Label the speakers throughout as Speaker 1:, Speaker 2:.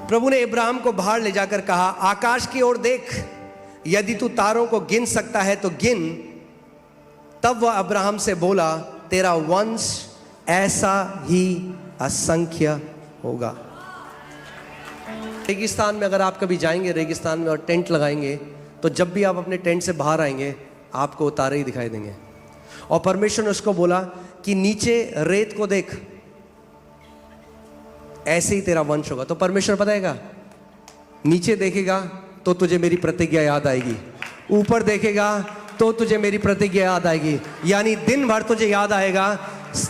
Speaker 1: प्रभु ने इब्राहिम को बाहर ले जाकर कहा, आकाश की ओर देख, यदि तू तारों को गिन सकता है तो गिन। तब वह अब्राहम से बोला, तेरा वंश ऐसा ही असंख्य होगा। रेगिस्तान में अगर आप कभी जाएंगे रेगिस्तान में और टेंट लगाएंगे, तो जब भी आप अपने टेंट से बाहर आएंगे आपको तारे ही दिखाई देंगे। और परमेश्वर ने उसको बोला कि नीचे रेत को देख, ऐसे ही तेरा वंश होगा। तो परमेश्वर पता है क्या, नीचे देखेगा तो तुझे मेरी प्रतिज्ञा याद आएगी, ऊपर देखेगा तो तुझे मेरी प्रतिज्ञा याद आएगी। यानी दिन भर तुझे याद आएगा।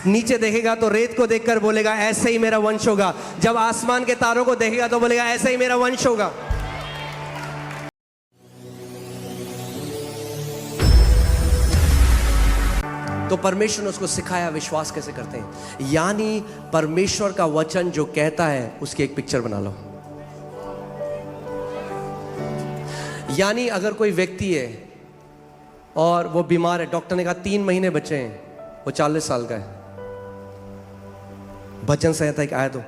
Speaker 1: नीचे देखेगा तो रेत को देखकर बोलेगा ऐसे ही मेरा वंश होगा। जब आसमान के तारों को देखेगा तो बोलेगा ऐसे ही मेरा वंश होगा। तो परमेश्वर ने उसको सिखाया विश्वास कैसे करते हैं। यानी परमेश्वर का वचन जो कहता है उसकी एक पिक्चर बना लो। यानी अगर कोई व्यक्ति है और वो बीमार है, डॉक्टर ने कहा 3 महीने बचे हैं, वो 40 साल का है, भजन संहिता एक आयत हो,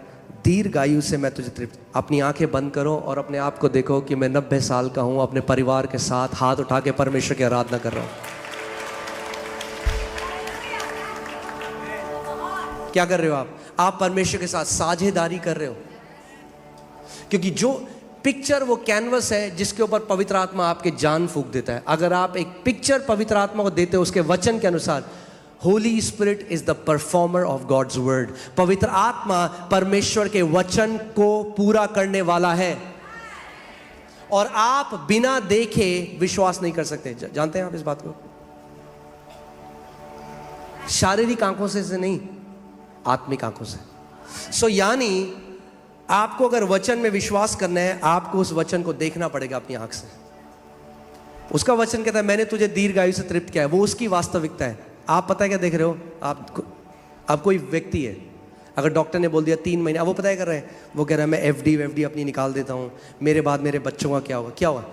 Speaker 1: दीर्घ आयु से मैं तुझे तृप्त। अपनी आंखें बंद करो और अपने आप को देखो कि मैं 90 साल का हूं, अपने परिवार के साथ हाथ उठा के परमेश्वर की आराधना कर रहा हूं। क्या कर रहे हो आप परमेश्वर के साथ साझेदारी कर रहे हो। क्योंकि जो पिक्चर वो कैनवस है जिसके ऊपर पवित्र आत्मा आपके जान फूंक देता है। अगर आप एक पिक्चर पवित्र आत्मा को देते हो उसके वचन के अनुसार, holy spirit is the performer of God's word. पवित्र आत्मा परमेश्वर के वचन को पूरा करने वाला है और आप बिना देखे विश्वास नहीं कर सकते। जानते हैं आप इस बात को? शारीरिक आंखों से नहीं, आत्मिक आंखों से। यानी आपको अगर वचन में विश्वास करना है, आपको उस वचन को देखना पड़ेगा अपनी आंख से। उसका वचन कहता है मैंने तुझे दीर्घ आयु से तृप्त किया है, वो उसकी वास्तविकता है। आप पता है क्या देख रहे हो? आप कोई व्यक्ति है, अगर डॉक्टर ने बोल दिया 3 महीने, अब वो पता है कर रहे हैं, वो कह रहा है मैं एफडी अपनी निकाल देता हूँ, मेरे बाद मेरे बच्चों का क्या होगा, क्या होगा।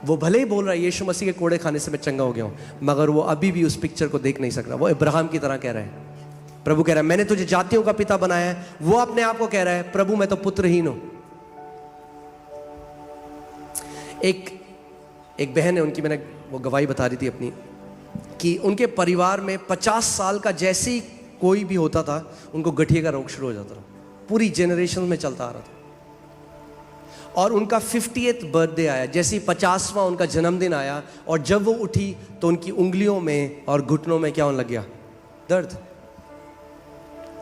Speaker 1: वो भले ही बोल रहा है यीशु मसीह के कोड़े खाने से मैं चंगा हो गया हूँ, मगर वो अभी भी उस पिक्चर को देख नहीं सक रहा। वो इब्राहिम की तरह कह रहा है। प्रभु कह रहा है मैंने तुझे जातियों का पिता बनाया है, वो अपने आप को कह रहा है प्रभु मैं तो पुत्रहीन हूं। एक बहन है, उनकी मैंने वो गवाही बता रही थी अपनी, कि उनके परिवार में 50 साल का जैसे ही कोई भी होता था उनको गठिए का रोग शुरू हो जाता था, पूरी जनरेशन में चलता आ रहा था। और उनका 50th बर्थडे आया, जैसे ही 50वां उनका जन्मदिन आया, और जब वो उठी तो उनकी उंगलियों में और घुटनों में क्या होने लग गया, दर्द।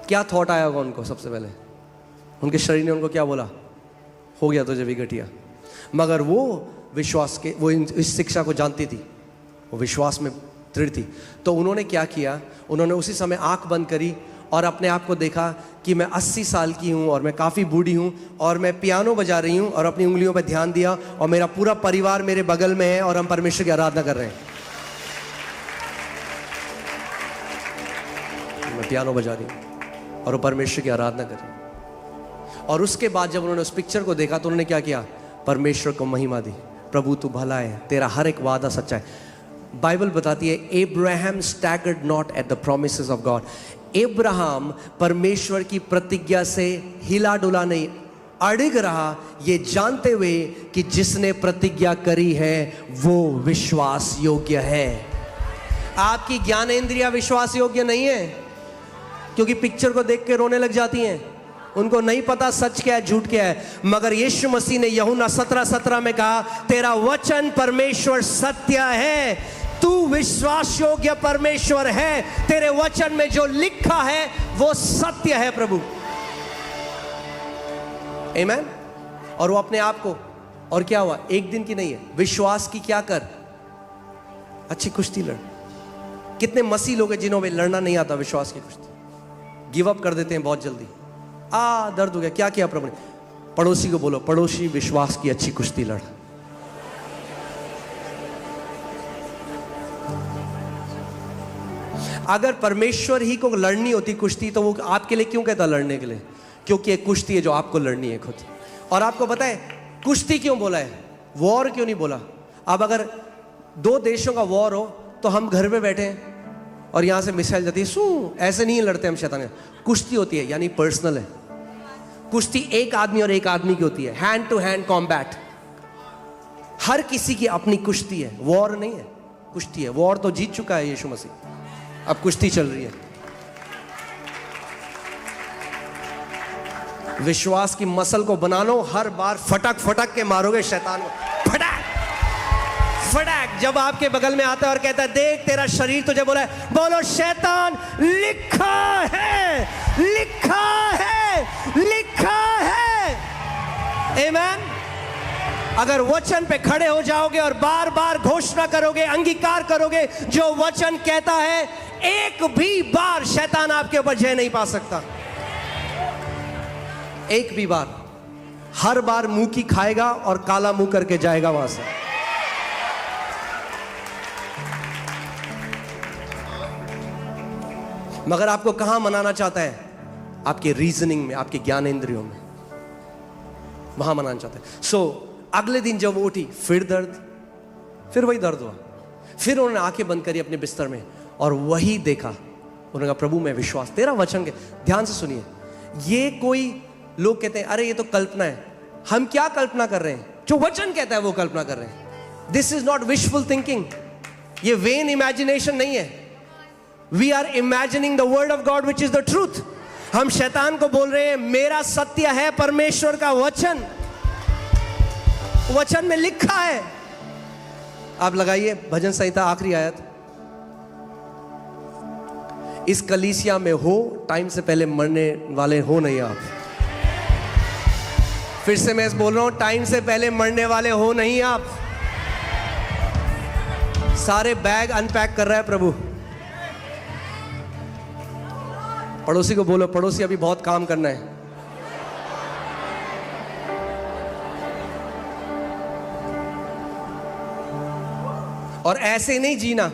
Speaker 1: क्या थॉट आया होगा उनको? सबसे पहले उनके शरीर ने उनको क्या बोला, हो गया तुझे भी गठिया। मगर वो विश्वास के, वो इस शिक्षा को जानती थी, वो विश्वास में दृढ़ थी। तो उन्होंने क्या किया, उन्होंने उसी समय आंख बंद करी और अपने आप को देखा कि मैं 80 साल की हूँ और मैं काफ़ी बूढ़ी हूँ और मैं पियानो बजा रही हूँ, और अपनी उंगलियों पर ध्यान दिया और मेरा पूरा परिवार मेरे बगल में है और हम परमेश्वर की आराधना कर रहे हैं। मैं पियानो बजा रही हूँ और वो परमेश्वर की आराधना कर रहे हैं। और उसके बाद जब उन्होंने उस पिक्चर को देखा तो उन्होंने क्या किया, परमेश्वर को महिमा दी। प्रभु तू भला है, तेरा हर एक वादा सच्चा है। बाइबल बताती है Abraham staggered not at the promises of God. Abraham परमेश्वर की प्रतिज्ञा से हिला डुला नहीं, अड़िग रहा, ये जानते हुए कि जिसने प्रतिज्ञा करी है वो विश्वास योग्य है। आपकी ज्ञानेंद्रिया विश्वास योग्य नहीं है, क्योंकि पिक्चर को देख के रोने लग जाती हैं। उनको नहीं पता सच क्या है झूठ क्या है। मगर यीशु मसीह ने यूहन्ना 17:17 में कहा तेरा वचन परमेश्वर सत्य है, तू विश्वास योग्य परमेश्वर है, तेरे वचन में जो लिखा है वो सत्य है प्रभु। आमीन। और वो अपने आप को, और क्या हुआ, एक दिन की नहीं है, विश्वास की क्या कर, अच्छी कुश्ती लड़। कितने मसीह लोग हैं जिन्हों में लड़ना नहीं आता, विश्वास की कुश्ती गिव अप कर देते हैं बहुत जल्दी। दर्द हो गया, क्या किया प्रभु ने? पड़ोसी को बोलो, पड़ोसी विश्वास की अच्छी कुश्ती लड़। अगर परमेश्वर ही को लड़नी होती कुश्ती तो वो आपके लिए क्यों कहता लड़ने के लिए? क्योंकि एक कुश्ती है जो आपको लड़नी है खुद। और आपको पता है कुश्ती क्यों बोला है, वॉर क्यों नहीं बोला? अब अगर 2 देशों का वॉर हो तो हम घर पे बैठे हैं और यहां से मिसाइल जाती है, ऐसे नहीं लड़ते हम शैतान। कुश्ती होती है यानी पर्सनल है। कुश्ती एक आदमी और एक आदमी की होती है, हैंड टू हैंड कॉम्बैट। हर किसी की अपनी कुश्ती है, वॉर नहीं है, कुश्ती है। वॉर तो जीत चुका है यीशु मसीह, अब कुश्ती चल रही है। विश्वास की मसल को बना लो, हर बार फटक फटक के मारोगे शैतान को, फटक फटक। जब आपके बगल में आता है और कहता है देख तेरा शरीर तुझे बोला है, बोलो शैतान लिखा है, लिखा है, लिखा है। आमीन। अगर वचन पे खड़े हो जाओगे और बार बार घोषणा करोगे, अंगीकार करोगे, जो वचन कहता है, एक भी बार शैतान आपके ऊपर जय नहीं पा सकता। एक भी बार। हर बार मुंह की खाएगा और काला मुंह करके जाएगा वहां से। मगर आपको कहां मनाना चाहता है? आपके रीजनिंग में, आपके ज्ञानेंद्रियों में, वहां मनाना चाहता है। सो अगले दिन जब वो उठी, फिर दर्द, फिर वही दर्द हुआ। फिर उन्होंने आंखें बंद करी अपने बिस्तर में और वही देखा। उन्होंने कहा प्रभु मैं विश्वास, तेरा वचन के। ध्यान से सुनिए, ये कोई लोग कहते हैं अरे ये तो कल्पना है। हम क्या कल्पना कर रहे हैं? जो वचन कहता है वो कल्पना कर रहे हैं। This is not wishful thinking, ये वेन इमेजिनेशन नहीं है। We are imagining the word of God which is the truth. हम शैतान को बोल रहे हैं मेरा सत्य है परमेश्वर का वचन, वचन में लिखा है। आप लगाइए भजन संहिता आखिरी आयत, इस कलीसिया में हो, टाइम से पहले मरने वाले हो नहीं आप। फिर से मैं बोल रहा हूं, टाइम से पहले मरने वाले हो नहीं आप। सारे बैग अनपैक कर रहा है प्रभु। पड़ोसी को बोलो, पड़ोसी अभी बहुत काम करना है। और ऐसे नहीं जीना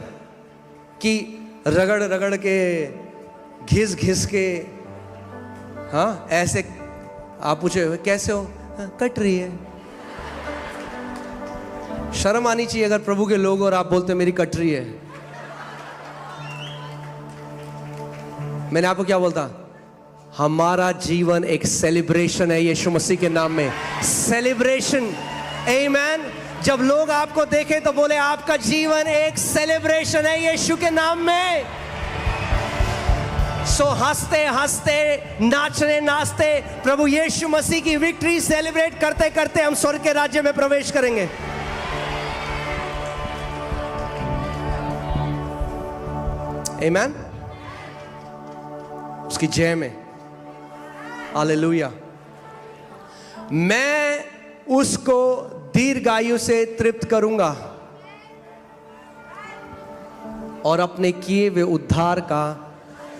Speaker 1: कि रगड़ रगड़ के, घिस घिस के। हाँ ऐसे आप पूछे कैसे हो? हाँ, कट रही है। शर्म आनी चाहिए अगर प्रभु के लोग और आप बोलते मेरी कट रही है। मैंने आपको क्या बोलता? हमारा जीवन एक सेलिब्रेशन है यीशु मसीह के नाम में। सेलिब्रेशन। आमीन। जब लोग आपको देखें तो बोले आपका जीवन एक सेलिब्रेशन है यीशु के नाम में। सो हंसते हंसते, नाचने नाचते, प्रभु यीशु मसीह की विक्ट्री सेलिब्रेट करते करते हम स्वर्ग के राज्य में प्रवेश करेंगे। आमीन। उसकी जय में। हालेलुया। मैं उसको दीर्घायु से तृप्त करूंगा और अपने किए हुए उद्धार का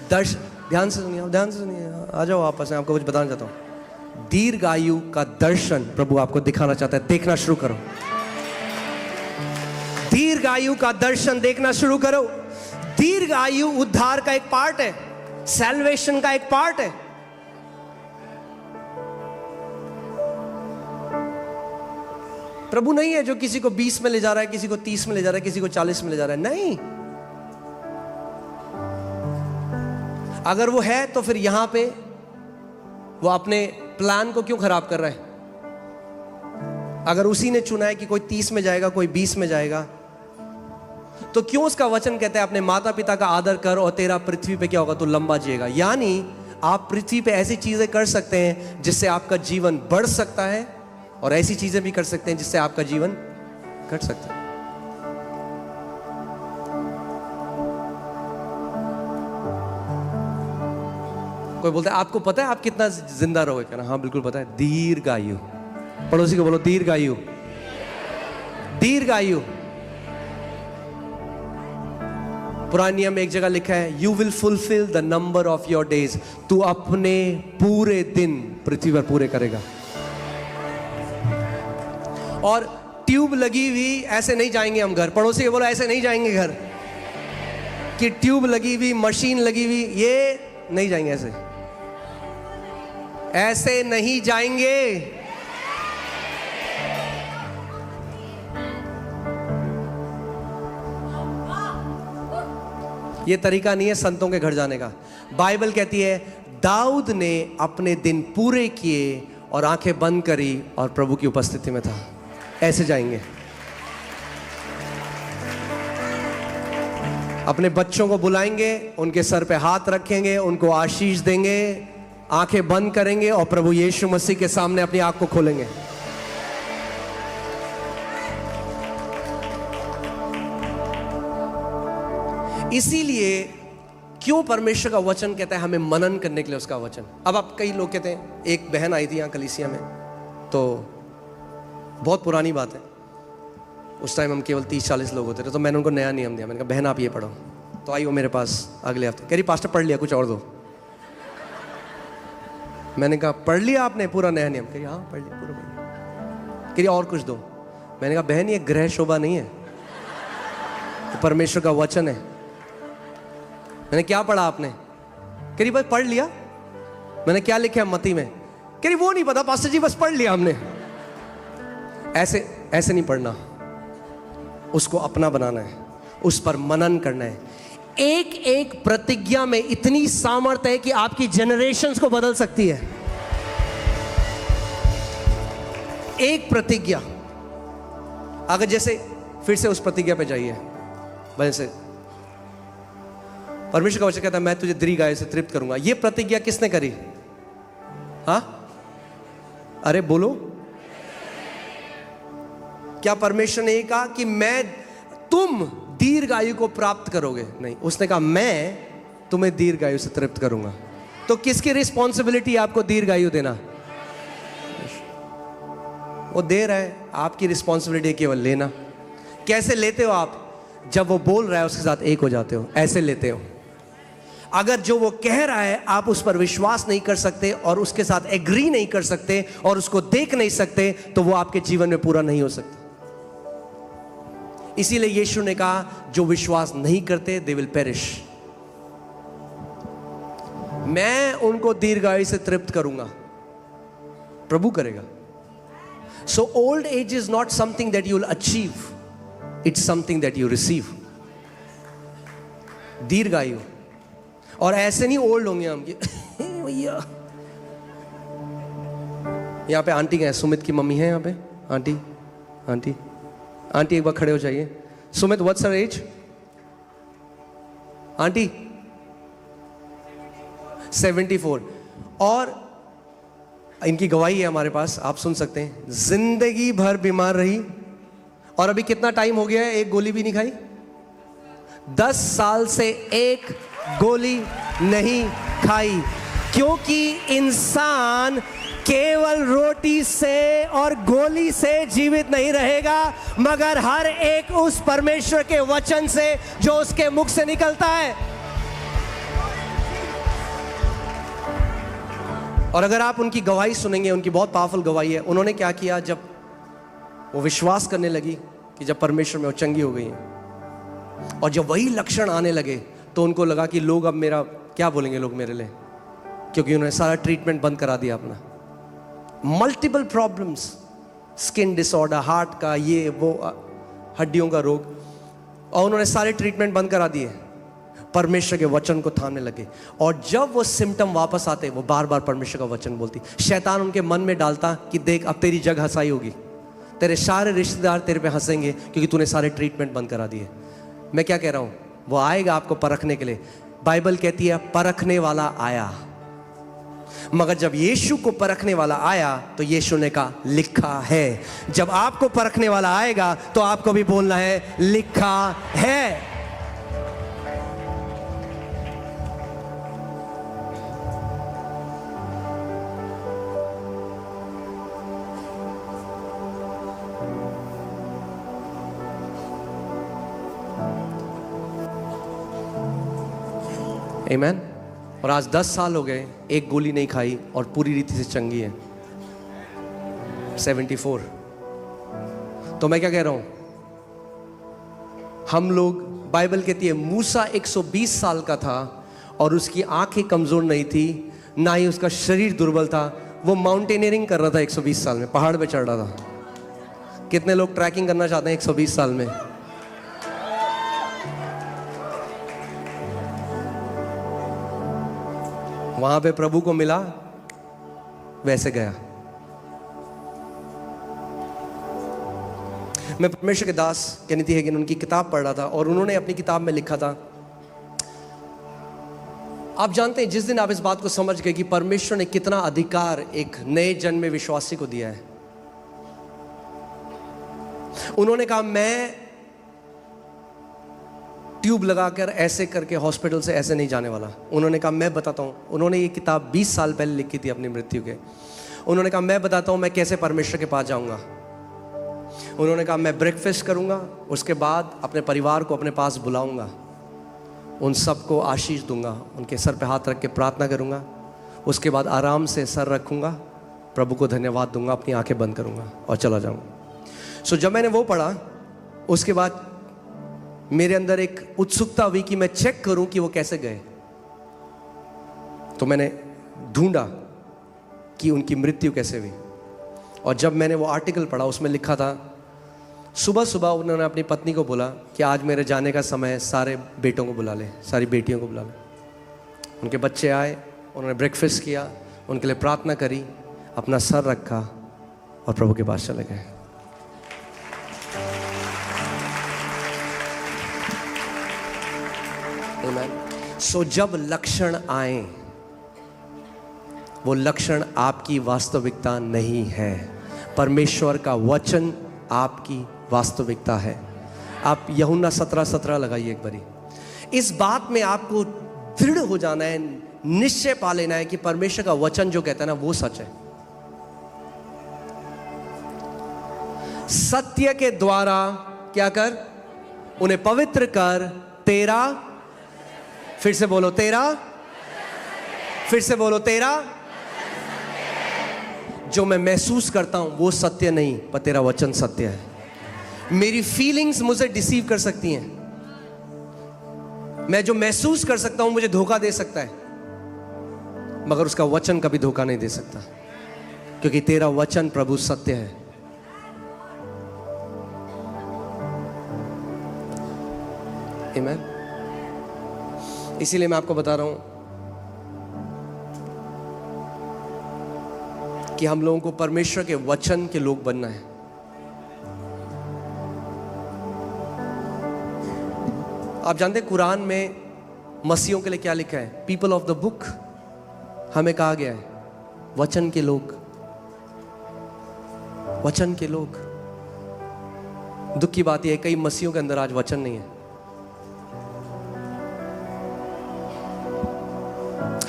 Speaker 1: दर्शन। ध्यान से सुनिए, ध्यान से सुनिए, आ जाओ आपस में, आपको कुछ बताना चाहता हूं। दीर्घायु का दर्शन प्रभु आपको दिखाना चाहता है। देखना शुरू करो, दीर्घायु का दर्शन देखना शुरू करो। दीर्घायु उद्धार का एक पार्ट है, सैल्वेशन का एक पार्ट है। प्रभु नहीं है जो किसी को 20 में ले जा रहा है, किसी को 30 में ले जा रहा है, किसी को 40 में ले जा रहा है। नहीं, अगर वो है तो फिर यहां पे वो अपने प्लान को क्यों खराब कर रहा है? अगर उसी ने चुना है कि कोई 30 में जाएगा, कोई 20 में जाएगा, तो क्यों उसका वचन कहता है अपने माता पिता का आदर कर और तेरा पृथ्वी पे क्या होगा? तो लंबा जिएगा। यानी आप पृथ्वी पे ऐसी चीजें कर सकते हैं जिससे आपका जीवन बढ़ सकता है और ऐसी चीजें भी कर सकते हैं जिससे आपका जीवन घट सकता है। कोई बोलता है आपको पता है आप कितना जिंदा रहोगे? कहना हाँ बिल्कुल पता है। दीर्घायु। पड़ोसी को बोलो दीर्घायु। दीर्घायु। पुराने नियम में एक जगह लिखा है you will fulfil the number of your days. तू अपने पूरे दिन पृथ्वी पर पूरे करेगा। और ट्यूब लगी हुई ऐसे नहीं जाएंगे हम घर। पड़ोसी को बोलो ऐसे नहीं जाएंगे घर कि ट्यूब लगी हुई, मशीन लगी हुई, ये नहीं जाएंगे। ऐसे ऐसे नहीं जाएंगे। ये तरीका नहीं है संतों के घर जाने का। बाइबल कहती है दाऊद ने अपने दिन पूरे किए और आंखें बंद करी और प्रभु की उपस्थिति में था। ऐसे जाएंगे। अपने बच्चों को बुलाएंगे, उनके सर पे हाथ रखेंगे, उनको आशीष देंगे, आंखें बंद करेंगे और प्रभु यीशु मसीह के सामने अपनी आंख को खोलेंगे। इसीलिए क्यों परमेश्वर का वचन कहता है हमें मनन करने के लिए उसका वचन। अब आप कई लोग कहते हैं, एक बहन आई थी यहाँ कलीसिया में, तो बहुत पुरानी बात है, उस टाइम हम केवल 30-40 लोग होते थे, तो मैंने उनको नया नियम दिया। मैंने कहा बहन आप ये पढ़ो, तो आई वो मेरे पास अगले हफ्ते, कह रही पास्टर पढ़ लिया, कुछ और दो। मैंने कहा पढ़ लिया आपने पूरा नया नियम? कह रही हाँ पढ़ लिया पूरा, पढ़ लिया। कह रही और कुछ दो। मैंने कहा बहन ये ग्रह शोभा नहीं है, ये परमेश्वर का वचन है। मैंने क्या पढ़ा आपने? कह रही भाई पढ़ लिया। मैंने क्या लिखा है मत्ती में? कह रही वो नहीं पता पास्टर जी, बस पढ़ लिया हमने। ऐसे ऐसे नहीं पढ़ना, उसको अपना बनाना है, उस पर मनन करना है। एक एक प्रतिज्ञा में इतनी सामर्थ्य है कि आपकी जनरेशंस को बदल सकती है। एक प्रतिज्ञा, अगर जैसे फिर से उस प्रतिज्ञा पे जाइए, वैसे परमेश्वर का वचन कहता है मैं तुझे दीर्घायु से तृप्त करूंगा। ये प्रतिज्ञा किसने करी? हाँ अरे बोलो, क्या परमेश्वर ने कहा कि मैं तुम दीर्घायु को प्राप्त करोगे? नहीं, उसने कहा मैं तुम्हें दीर्घायु से तृप्त करूंगा। तो किसकी रिस्पॉन्सिबिलिटी है आपको दीर्घायु देना? वो दे रहा है, आपकी रिस्पॉन्सिबिलिटी केवल लेना। कैसे लेते हो आप? जब वो बोल रहा है उसके साथ एक हो जाते हो, ऐसे लेते हो। अगर जो वो कह रहा है आप उस पर विश्वास नहीं कर सकते और उसके साथ एग्री नहीं कर सकते और उसको देख नहीं सकते, तो वो आपके जीवन में पूरा नहीं हो सकता। इसीलिए यीशु ने कहा जो विश्वास नहीं करते दे विल पेरिश। मैं उनको दीर्घायु से तृप्त करूंगा, प्रभु करेगा। So old age is not something that you will achieve, it's something that you receive. दीर्घायु, और ऐसे नहीं ओल्ड होंगे हम भैया। यहाँ पे आंटी है, सुमित की मम्मी है यहाँ पे। आंटी आंटी आंटी एक बार खड़े हो जाइए। Sumit what's her age? Aunty 74। और इनकी गवाही है हमारे पास, आप सुन सकते हैं। जिंदगी भर बीमार रही और अभी कितना टाइम हो गया है एक गोली भी नहीं खाई? 10 साल से एक गोली नहीं खाई, क्योंकि इंसान केवल रोटी से और गोली से जीवित नहीं रहेगा, मगर हर एक उस परमेश्वर के वचन से जो उसके मुख से निकलता है। और अगर आप उनकी गवाही सुनेंगे, उनकी बहुत पावरफुल गवाही है। उन्होंने क्या किया, जब वो विश्वास करने लगी कि जब परमेश्वर में वो चंगी हो गई है, और जब वही लक्षण आने लगे तो उनको लगा कि लोग अब मेरा क्या बोलेंगे लोग मेरे लिए, क्योंकि उन्होंने सारा ट्रीटमेंट बंद करा दिया अपना। Multiple problems, skin disorder, heart का, ये वो, हड्डियों का रोग, और उन्होंने सारे ट्रीटमेंट बंद करा दिए, परमेश्वर के वचन को थामने लगे। और जब वो सिम्टम वापस आते, वो बार बार परमेश्वर का वचन बोलती। शैतान उनके मन में डालता कि देख अब तेरी जग हंसाई होगी, तेरे सारे रिश्तेदार तेरे पे हंसेंगे क्योंकि तूने सारे ट्रीटमेंट बंद करा दिए। मैं क्या कह रहा हूं, वो आएगा आपको परखने के लिए। बाइबल कहती है परखने वाला आया, मगर जब यीशु को परखने वाला आया तो यीशु ने कहा लिखा है। जब आपको परखने वाला आएगा तो आपको भी बोलना है लिखा है। आमीन। और आज 10 साल हो गए, एक गोली नहीं खाई और पूरी रीति से चंगी है। 74। तो मैं क्या कह रहा हूं, हम लोग, बाइबल कहती है मूसा 120 साल का था और उसकी आंखें कमजोर नहीं थी, ना ही उसका शरीर दुर्बल था। वो माउंटेनियरिंग कर रहा था 120 साल में, पहाड़ पे चढ़ रहा था। कितने लोग ट्रैकिंग करना चाहते हैं 120 साल में? वहां पे प्रभु को मिला, वैसे गया। मैं परमेश्वर के दास केनेथ हेगिन उनकी किताब पढ़ रहा था और उन्होंने अपनी किताब में लिखा था, आप जानते हैं जिस दिन आप इस बात को समझ गए कि परमेश्वर ने कितना अधिकार एक नए जन्मे विश्वासी को दिया है। उन्होंने कहा मैं ट्यूब लगाकर ऐसे करके हॉस्पिटल से ऐसे नहीं जाने वाला। उन्होंने कहा मैं बताता हूं, उन्होंने ये किताब 20 साल पहले लिखी थी अपनी मृत्यु के। उन्होंने कहा मैं बताता हूं मैं कैसे परमेश्वर के पास जाऊंगा। उन्होंने कहा मैं ब्रेकफास्ट करूंगा, उसके बाद अपने परिवार को अपने पास बुलाऊंगा, उन सबको आशीष दूंगा, उनके सर पे हाथ रख के प्रार्थना करूंगा, उसके बाद आराम से सर रखूंगा, प्रभु को धन्यवाद दूंगा, अपनी आंखें बंद करूंगा और चला जाऊंगा। सो जब मैंने वो पढ़ा, उसके बाद मेरे अंदर एक उत्सुकता हुई कि मैं चेक करूं कि वो कैसे गए। तो मैंने ढूंढा कि उनकी मृत्यु कैसे हुई। और जब मैंने वो आर्टिकल पढ़ा, उसमें लिखा था सुबह सुबह उन्होंने अपनी पत्नी को बोला कि आज मेरे जाने का समय है, सारे बेटों को बुला ले, सारी बेटियों को बुला ले। उनके बच्चे आए, उन्होंने ब्रेकफास्ट किया, उनके लिए प्रार्थना करी, अपना सर रखा और प्रभु के पास चले गए। सो जब लक्षण आए, वो लक्षण आपकी वास्तविकता नहीं है, परमेश्वर का वचन आपकी वास्तविकता है। आप यूहन्ना 17:17 लगाइए एक बारी। इस बात में आपको दृढ़ हो जाना है, निश्चय पा लेना है कि परमेश्वर का वचन जो कहता है ना वो सच है। सत्य के द्वारा क्या कर, उन्हें पवित्र कर, तेरा, फिर से बोलो तेरा, फिर से बोलो तेरा। जो मैं महसूस करता हूं वो सत्य नहीं, पर तेरा वचन सत्य है। मेरी फीलिंग्स मुझे डिसीव कर सकती हैं, मैं जो महसूस कर सकता हूं मुझे धोखा दे सकता है, मगर उसका वचन कभी धोखा नहीं दे सकता, क्योंकि तेरा वचन प्रभु सत्य है। आमीन। इसीलिए मैं आपको बता रहा हूं कि हम लोगों को परमेश्वर के वचन के लोग बनना है। आप जानते हैं कुरान में मसीहों के लिए क्या लिखा है? People of the book. हमें कहा गया है वचन के लोग, वचन के लोग। दुख की बात यह है कई मसीहों के अंदर आज वचन नहीं है।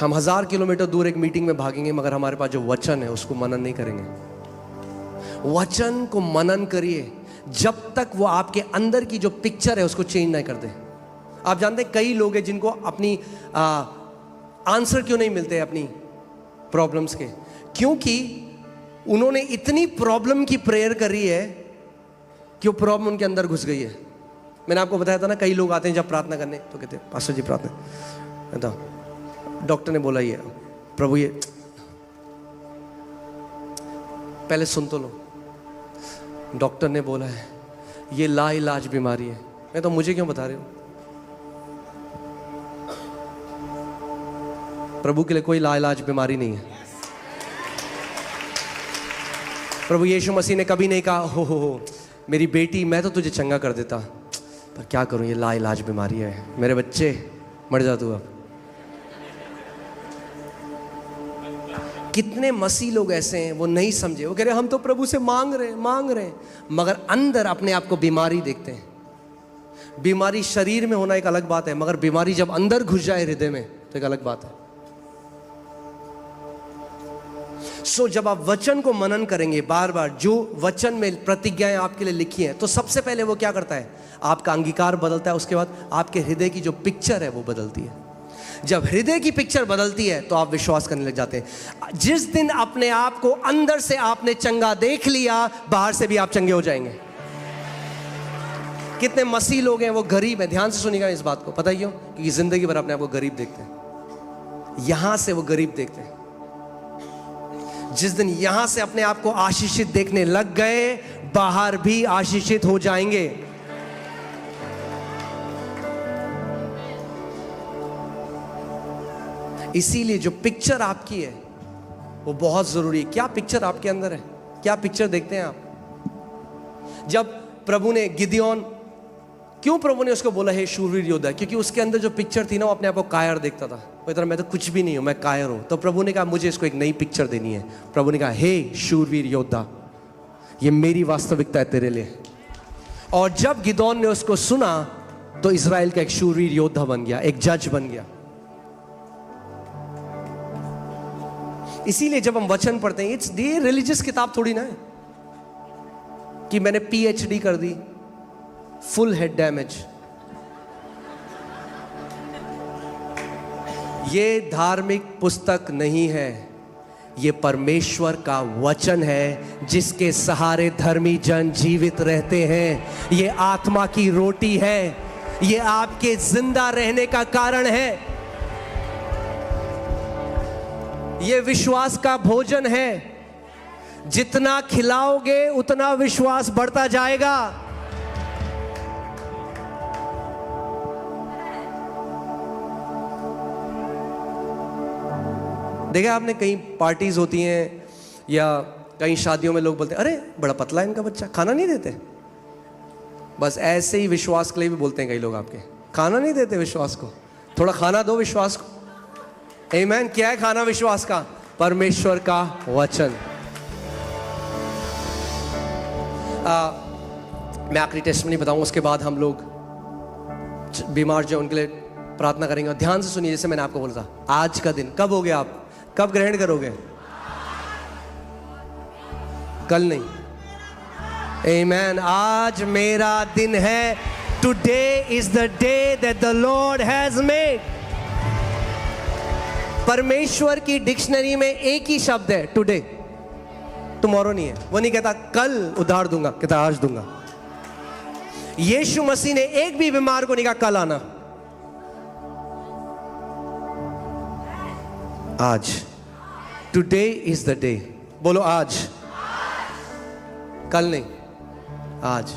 Speaker 1: हम 1000 किलोमीटर दूर एक मीटिंग में भागेंगे, मगर हमारे पास जो वचन है उसको मनन नहीं करेंगे। वचन को मनन करिए जब तक वो आपके अंदर की जो पिक्चर है उसको चेंज नहीं कर दे। आप जानते हैं कई लोग हैं जिनको अपनी आंसर क्यों नहीं मिलते अपनी प्रॉब्लम्स के, क्योंकि उन्होंने इतनी प्रॉब्लम की प्रेयर करी है कि वो प्रॉब्लम उनके अंदर घुस गई है। मैंने आपको बताया था ना, कई लोग आते हैं जब प्रार्थना करने तो कहते हैं पास्टर जी प्रार्थना, तो डॉक्टर ने बोला ये प्रभु ये, पहले सुन तो लो, डॉक्टर ने बोला है ये लाइलाज बीमारी है। मैं तो मुझे क्यों बता रहे हो? प्रभु के लिए कोई लाइलाज बीमारी नहीं है। प्रभु यीशु मसीह ने कभी नहीं कहा हो मेरी बेटी मैं तो तुझे चंगा कर देता, पर क्या करूं ये लाइलाज बीमारी है, मेरे बच्चे मर जा तू अब। कितने मसीह लोग ऐसे हैं वो नहीं समझे, वो कह रहे हम तो प्रभु से मांग रहे हैं, मगर अंदर अपने आप को बीमारी देखते हैं। बीमारी शरीर में होना एक अलग बात है, मगर बीमारी जब अंदर घुस जाए हृदय में तो एक अलग बात है। सो जब आप वचन को मनन करेंगे बार बार, जो वचन में प्रतिज्ञाएं आपके लिए लिखी हैं, तो सबसे पहले वो क्या करता है? आपका अंगीकार बदलता है, उसके बाद आपके हृदय की जो पिक्चर है वो बदलती है। जब हृदय की पिक्चर बदलती है तो आप विश्वास करने लग जाते हैं। जिस दिन अपने आप को अंदर से आपने चंगा देख लिया, बाहर से भी आप चंगे हो जाएंगे। कितने मसीह लोग हैं वो गरीब हैं, ध्यान से सुनिएगा इस बात को। पता है क्यों? क्योंकि जिंदगी भर अपने आप को गरीब देखते हैं, यहां से वो गरीब देखते हैं। जिस दिन यहां से अपने आप को आशीषित देखने लग गए, बाहर भी आशीषित हो जाएंगे। इसीलिए जो पिक्चर आपकी है वो बहुत जरूरी है। क्या पिक्चर आपके अंदर है? क्या पिक्चर देखते हैं आप? जब प्रभु ने गिदियोन, क्यों प्रभु ने उसको बोला हे शूरवीर योद्धा? क्योंकि उसके अंदर जो पिक्चर थी ना, वो अपने आप को कायर देखता था। वो इतना, मैं तो कुछ भी नहीं हूं, मैं कायर हूं। तो प्रभु ने कहा मुझे इसको एक नई पिक्चर देनी है। प्रभु ने कहा हे शूरवीर योद्धा, ये मेरी वास्तविकता है तेरे लिए। और जब गिदोन ने उसको सुना तो इजराइल का एक शूरवीर योद्धा बन गया, एक जज बन गया। इसीलिए जब हम वचन पढ़ते हैं, इट्स ये रिलीजियस किताब थोड़ी ना है कि मैंने PhD कर दी, फुल हेड डैमेज। ये धार्मिक पुस्तक नहीं है, ये परमेश्वर का वचन है जिसके सहारे धर्मी जन जीवित रहते हैं। ये आत्मा की रोटी है, ये आपके जिंदा रहने का कारण है, ये विश्वास का भोजन है। जितना खिलाओगे उतना विश्वास बढ़ता जाएगा। देखा आपने, कई पार्टीज होती हैं या कई शादियों में लोग बोलते हैं अरे बड़ा पतला है इनका बच्चा, खाना नहीं देते। बस ऐसे ही विश्वास के लिए भी बोलते हैं कई लोग, आपके खाना नहीं देते विश्वास को, थोड़ा खाना दो विश्वास को। आमीन। क्या है खाना विश्वास का? परमेश्वर का वचन। मैं आखिरी टेस्टमनी बताऊंगा, उसके बाद हम लोग बीमार जो उनके लिए प्रार्थना करेंगे। और ध्यान से सुनिए, जैसे मैंने आपको बोला था, आज का दिन कब हो गया? आप कब ग्रहण करोगे? कल नहीं। आमीन। आज मेरा दिन है। Today is the day that the Lord has made. परमेश्वर की डिक्शनरी में एक ही शब्द है टुडे, टुमारो नहीं है। वो नहीं कहता कल उधार दूंगा, कहता आज दूंगा। यीशु मसीह ने एक भी बीमार को नहीं कहा कल आना, आज। Today is the day. बोलो आज। कल नहीं, आज।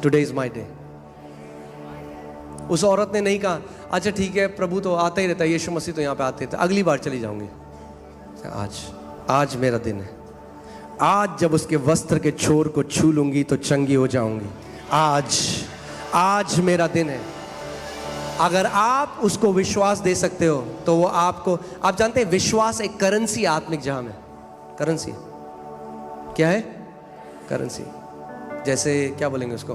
Speaker 1: Today is my day. उस औरत ने नहीं कहा अच्छा ठीक है प्रभु तो आता ही रहता है, यीशु मसीह तो यहाँ पे आते थे, अगली बार चली जाऊंगी। आज मेरा दिन है। आज जब उसके वस्त्र के छोर को छू लूंगी तो चंगी हो जाऊंगी। आज मेरा दिन है। अगर आप उसको विश्वास दे सकते हो तो वो आपको, आप जानते हैं विश्वास एक करेंसी आत्मिक जहां में। करेंसी क्या है? करेंसी। जैसे क्या बोलेंगे उसको?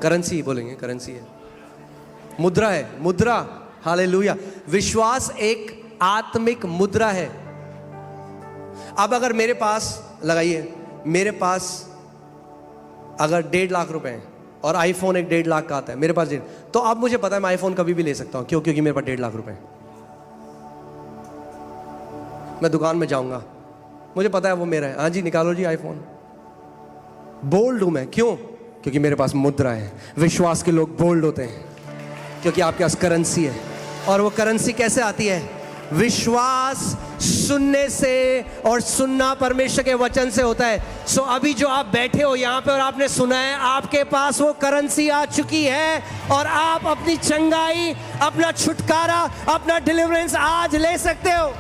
Speaker 1: करेंसी बोलेंगे, करेंसी है, मुद्रा है, मुद्रा। हालेलुया। विश्वास एक आत्मिक मुद्रा है। अब अगर मेरे पास, लगाइए, मेरे पास अगर 1.5 लाख रुपए हैं और आईफोन एक 1.5 लाख का आता है मेरे पास, तो अब मुझे पता है मैं आईफोन कभी भी ले सकता हूं। क्यों? क्योंकि मेरे पास 1.5 लाख रुपए हैं। मैं दुकान में जाऊंगा, मुझे पता है वो मेरा है। हाँ जी निकालो जी आईफोन। बोल्ड हूं मैं। क्यों? क्योंकि मेरे पास मुद्रा है। विश्वास के लोग बोल्ड होते हैं क्योंकि आपके पास करेंसी है। और वो करेंसी कैसे आती है? विश्वास सुनने से, और सुनना परमेश्वर के वचन से होता है। सो अभी जो आप बैठे हो यहाँ पे और आपने सुना है, आपके पास वो करेंसी आ चुकी है और आप अपनी चंगाई, अपना छुटकारा, अपना डिलीवरेंस आज ले सकते हो।